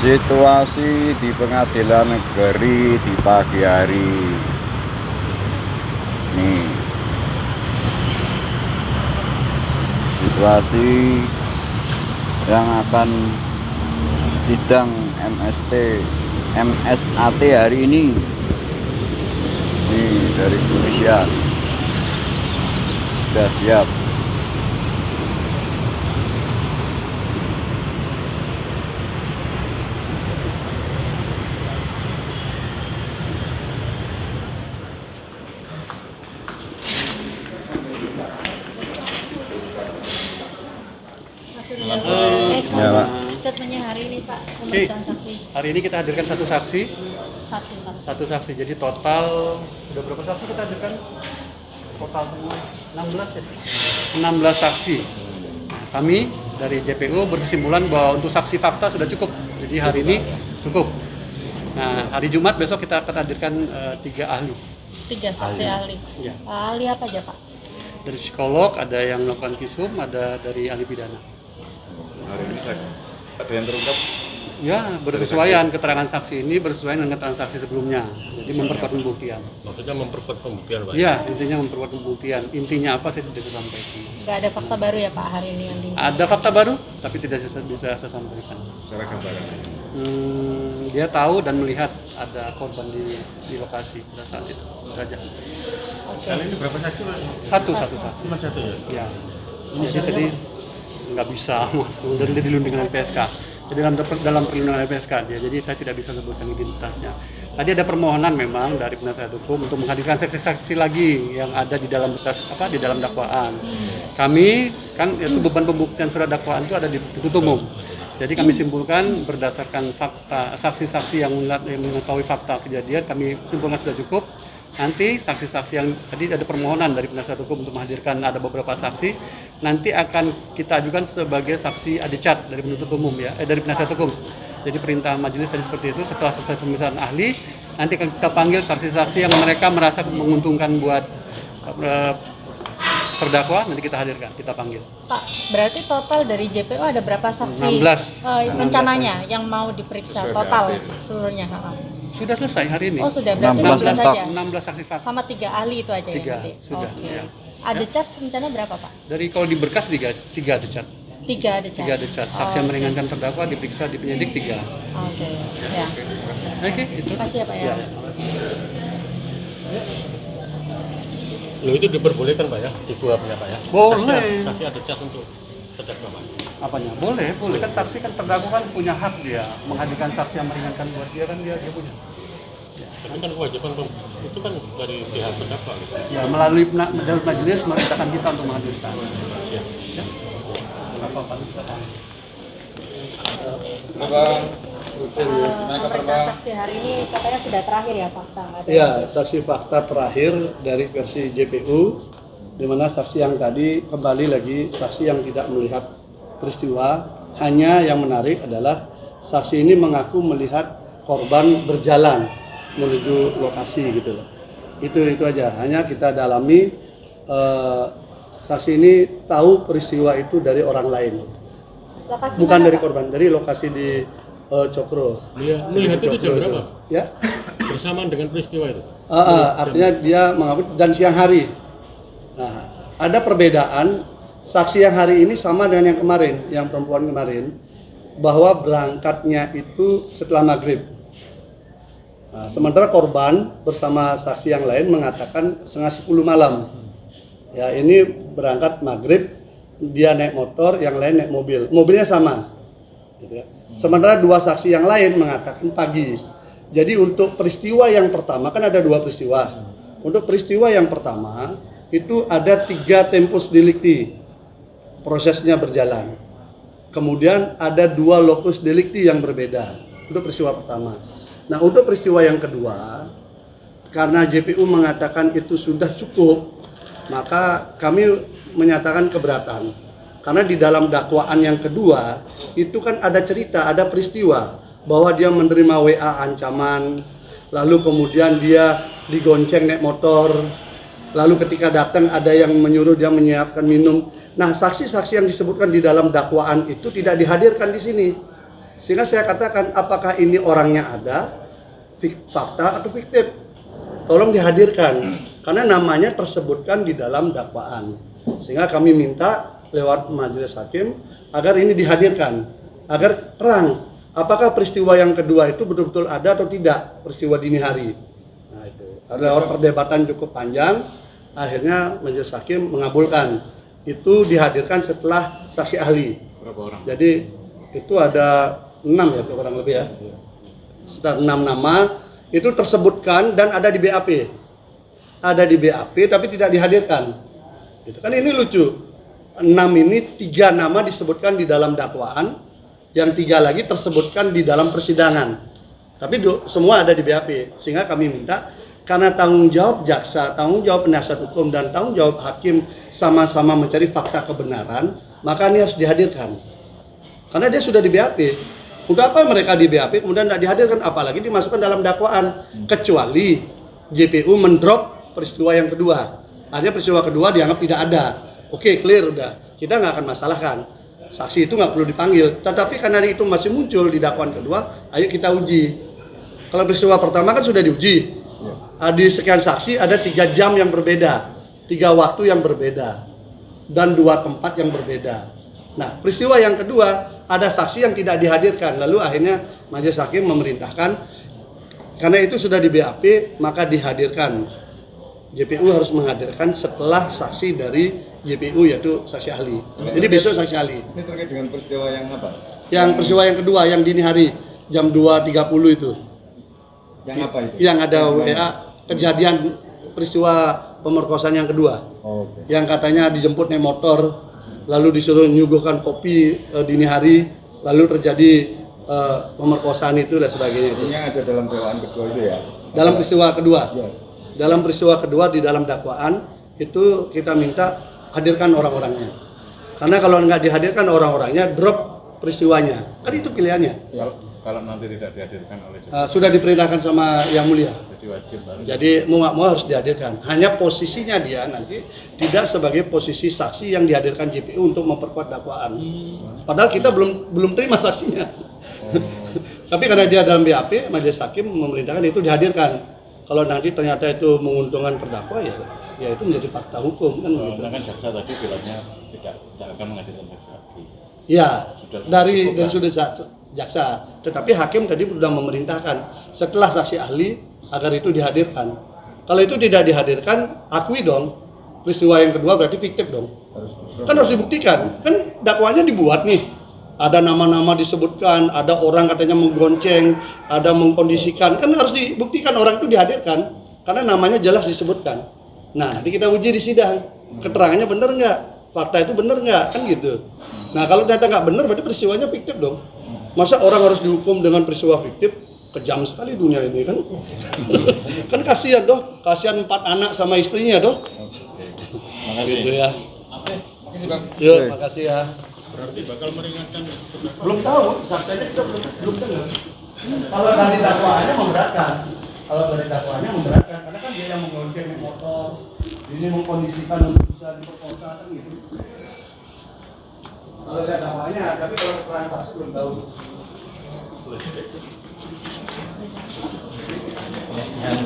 Situasi di Pengadilan Negeri di pagi hari. Nih, situasi yang akan sidang MSAT hari ini. Nih, dari kepolisian sudah siap. Ya, Pak. Statementnya hari ini, Pak, Oke. pemeriksaan saksi. Hari ini kita hadirkan satu saksi. Satu. Jadi total sudah berapa saksi kita hadirkan? Total semua 16 ya. 16 saksi. Nah, kami dari JPU berkesimpulan bahwa untuk saksi fakta sudah cukup. Jadi hari ini cukup. Nah, hari Jumat besok kita akan hadirkan 3 ahli. 3 saksi ahli. Iya. Ahli apa aja, Pak? Dari psikolog, ada yang melakukan visum, ada dari ahli pidana. Hari ini ada yang terungkap. Ya, bersesuaian keterangan saksi ini bersesuaian dengan keterangan saksi sebelumnya. Jadi memperkuat pembuktian. Maksudnya memperkuat pembuktian, Pak? Iya, intinya memperkuat pembuktian. Intinya apa saya tidak bisa sampaikan. Nggak ada fakta baru ya, Pak, hari ini yang di... Ada fakta baru, tapi tidak bisa saya sampaikan. Secara gambaran. Dia tahu dan melihat ada korban di lokasi pada saat itu. Itu saja. Oke. Kali ini berapa saksi, Pak? Satu. Cuma satu ya? Ya. Jadi tadi nggak bisa masuk dari dilindungi LPSK. Jadi dalam perlindungan LPSK dia. Jadi saya tidak bisa sebutkan identitasnya. Tadi ada permohonan memang dari penasihat hukum untuk menghadirkan saksi-saksi lagi yang ada di dalam berkas di dalam dakwaan. Kami kan itu beban pembuktian surat dakwaan itu ada di tuntut umum. Jadi kami simpulkan berdasarkan fakta saksi-saksi yang mengetahui fakta kejadian, kami simpulkan sudah cukup. Nanti saksi-saksi yang tadi ada permohonan dari penasihat hukum untuk menghadirkan ada beberapa saksi, nanti akan kita ajukan sebagai saksi adicat dari penuntut umum ya, dari penasihat hukum. Jadi perintah majelis tadi seperti itu. Setelah selesai pemeriksaan ahli, nanti akan kita panggil saksi-saksi yang mereka merasa menguntungkan buat terdakwa, nanti kita hadirkan, kita panggil. Pak, berarti total dari JPU ada berapa saksi? 16. Rencananya yang mau diperiksa total seluruhnya. Sudah selesai hari ini. Oh, sudah, berarti 16 saja. 16 saksi fakta. Sama 3 ahli itu aja ya? 3 nanti? sudah. Oke. Ya. Ada charge rencana berapa, Pak? Dari kalau di berkas 3 ada cat. 3 ada charge. 3 ada cat. Saksi yang meringankan terdakwa diperiksa di penyidik 3. Oke. Ya. Oke, itu. Terima kasih ya, Pak ya. Loh, itu diperbolehkan, Pak ya? Dibuat ya, Pak ya? Boleh. Saksi ada cat untuk terdakwa, Pak? Apanya? Boleh. Kan saksi kan terdakwa kan punya hak dia menghadirkan saksi yang meringankan buat dia kan dia punya. Tapi kan kewajiban itu kan dari pihak terdakwa. Gitu. Ya, melalui majelis merintahkan kita untuk menghadirkan. Ya. Ya. Apa-apa kita panggil. Pemeriksaan saksi hari ini katanya sudah terakhir ya, fakta? Iya, saksi fakta terakhir dari versi JPU, di mana saksi yang tadi kembali lagi saksi yang tidak melihat peristiwa. Hanya yang menarik adalah saksi ini mengaku melihat korban berjalan menuju lokasi gitu loh. Itu aja. Hanya kita dalami saksi ini tahu peristiwa itu dari orang lain. Lokasi Bukan mana, dari Pak? korban, dari lokasi di Cokro. Melihat itu jam Cokro berapa? Ya. Bersamaan dengan peristiwa itu? Artinya dia mengaku dan siang hari. Nah, ada perbedaan saksi yang hari ini sama dengan yang kemarin, yang perempuan kemarin, bahwa berangkatnya itu setelah maghrib. Nah, sementara korban bersama saksi yang lain mengatakan setengah 10 malam. Ya, ini berangkat maghrib, dia naik motor, yang lain naik mobil. Mobilnya sama. Gitu ya. Sementara 2 saksi yang lain mengatakan pagi. Jadi untuk peristiwa yang pertama, kan ada 2 peristiwa. Untuk peristiwa yang pertama, itu ada 3 tempus delicti. Prosesnya berjalan. Kemudian ada 2 locus delicti yang berbeda. Untuk peristiwa pertama. Nah, untuk peristiwa yang kedua, karena JPU mengatakan itu sudah cukup, maka kami menyatakan keberatan. Karena di dalam dakwaan yang kedua, itu kan ada cerita, ada peristiwa bahwa dia menerima WA ancaman, lalu kemudian dia digonceng naik motor, lalu ketika datang ada yang menyuruh dia menyiapkan minum. Nah, saksi-saksi yang disebutkan di dalam dakwaan itu tidak dihadirkan di sini. Sehingga saya katakan, apakah ini orangnya ada, fakta atau fiktif? Tolong dihadirkan, karena namanya tersebutkan di dalam dakwaan. Sehingga kami minta lewat majelis hakim agar ini dihadirkan, agar terang apakah peristiwa yang kedua itu betul-betul ada atau tidak, peristiwa dini hari. Nah itu, lewat perdebatan cukup panjang, akhirnya majelis hakim mengabulkan. Itu dihadirkan setelah saksi ahli. Berapa orang? Jadi itu ada 6 ya kurang lebih ya. Sekitar 6 nama itu tersebutkan dan ada di BAP. Ada di BAP tapi tidak dihadirkan. Itu kan ini lucu. 6 ini 3 nama disebutkan di dalam dakwaan, yang 3 lagi tersebutkan di dalam persidangan. Tapi semua ada di BAP. Sehingga kami minta, karena tanggung jawab jaksa, tanggung jawab penasihat hukum dan tanggung jawab hakim sama-sama mencari fakta kebenaran, maka ini harus dihadirkan. Karena dia sudah di BAP. Untuk apa mereka di BAP kemudian tidak dihadirkan, apalagi dimasukkan dalam dakwaan, kecuali JPU mendrop peristiwa yang kedua. Artinya peristiwa kedua dianggap tidak ada. Oke, clear udah. Kita nggak akan masalahkan. Saksi itu nggak perlu dipanggil. Tetapi karena itu masih muncul di dakwaan kedua, ayo kita uji. Kalau peristiwa pertama kan sudah diuji. Di sekian saksi ada 3 jam yang berbeda, 3 waktu yang berbeda, dan 2 tempat yang berbeda. Nah, peristiwa yang kedua ada saksi yang tidak dihadirkan. Lalu akhirnya majelis hakim memerintahkan, karena itu sudah di BAP, maka dihadirkan. JPU harus menghadirkan setelah saksi dari JPU, yaitu saksi ahli. Jadi besok saksi ahli. Ini terkait dengan peristiwa yang apa? Yang peristiwa yang kedua, yang dini hari, jam 2.30 itu. Yang apa itu? Yang ada WA, kejadian peristiwa pemerkosaan yang kedua. Oh, oke. Yang katanya dijemput naik motor, lalu disuruh nyuguhkan kopi dini hari, lalu terjadi pemerkosaan itu dan sebagainya. Ini yang ada dalam dakwaan kedua itu ya? Dalam peristiwa kedua. Ya. Dalam peristiwa kedua di dalam dakwaan itu kita minta hadirkan orang-orangnya. Karena kalau nggak dihadirkan orang-orangnya, drop peristiwanya. Kan itu pilihannya. Ya. Kalau nanti tidak dihadirkan oleh Sudah diperintahkan sama Yang Mulia. jadi wajib baru. Jadi mau nggak mau harus dihadirkan. Hanya posisinya dia nanti tidak sebagai posisi saksi yang dihadirkan JPU untuk memperkuat dakwaan. Padahal kita belum terima saksinya. Tapi karena dia dalam BAP, majelis hakim memerintahkan itu dihadirkan. Kalau nanti ternyata itu menguntungkan terdakwa, ya itu menjadi fakta hukum kan begitu. Kan jaksa tadi bilangnya tidak akan menghadirkan saksi. Ya, dari sudut jaksa. Tetapi hakim tadi sudah memerintahkan setelah saksi ahli agar itu dihadirkan. Kalau itu tidak dihadirkan, akui dong. Peristiwa yang kedua berarti fiktif dong. Kan harus dibuktikan. Kan dakwaannya dibuat nih. Ada nama-nama disebutkan, ada orang katanya menggonceng, ada mengkondisikan. Kan harus dibuktikan orang itu dihadirkan. Karena namanya jelas disebutkan. Nah, nanti kita uji di sidang. Keterangannya benar nggak? Fakta itu benar nggak? Kan gitu. Nah, kalau ternyata nggak benar, berarti peristiwanya fiktif dong. Masa orang harus dihukum dengan peristiwa fiktif? Kejam sekali dunia ini kan. Kan kasihan doh. Kasihan 4 anak sama istrinya doh. Makasih. Gitu ya. Yuk, makasih ya. Berarti bakal meringankan. Belum tahu, saksinya kita belum dengar. Kalau dari dakwaannya memberatkan. Karena kan dia yang menggonceng motor, ini mengkondisikan untuk bisa diperkosa kan gitu. Kalau dari dakwaannya, tapi kalau keterangan saksi belum tahu. Yang